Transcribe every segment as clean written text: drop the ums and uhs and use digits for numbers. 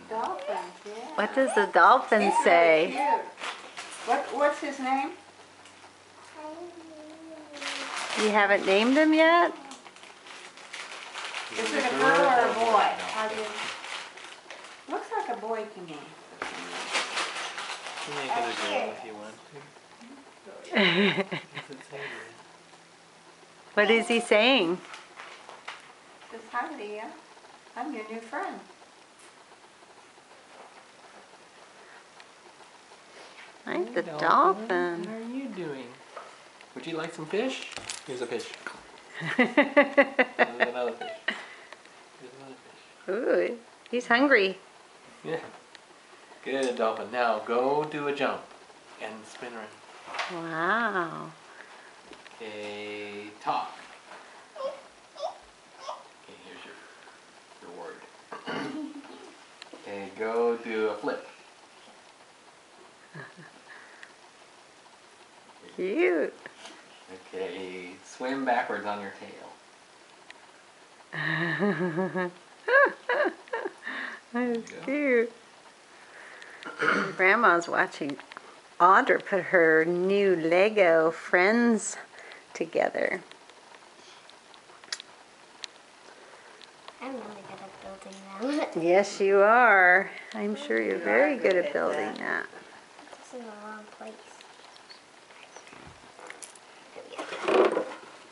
Dolphins, yeah. What does the dolphin say? Really cute. What's his name? You haven't named him yet? Is it a girl or a boy? Looks like a boy to me. You make it a girl if you want to. What is he saying? Says, hi, Leah. I'm your new friend. I'm the Hey, dolphin. What are you doing? Would you like some fish? Here's a fish. Here's another fish. Here's another fish. Ooh, he's hungry. Yeah. Good, dolphin. Now go do a jump and spin around. Wow. Okay, talk. Okay, here's your reward. Okay, go do a flip. Cute. Okay, swim backwards on your tail. That's cute. Grandma's watching Audra put her new Lego friends together. I'm really good at building them. Yes, you are. I'm sure you're You very are good good at at building that. that. It's in the wrong place.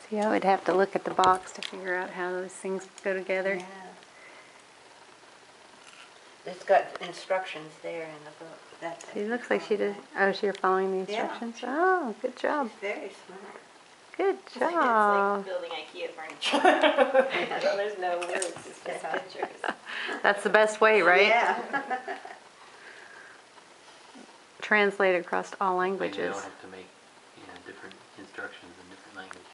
See, I would have to look at the box to figure out how those things go together. Yeah. It's got instructions there in the book. That's See, it looks like she did. Oh, so you're following the Yeah. instructions? Oh, good job. She's very smart. Good It's like job. building IKEA furniture. There's no words, it's just pictures. That's the best way, right? Yeah. Translate across all Like they languages. don't have to make different instructions in different languages.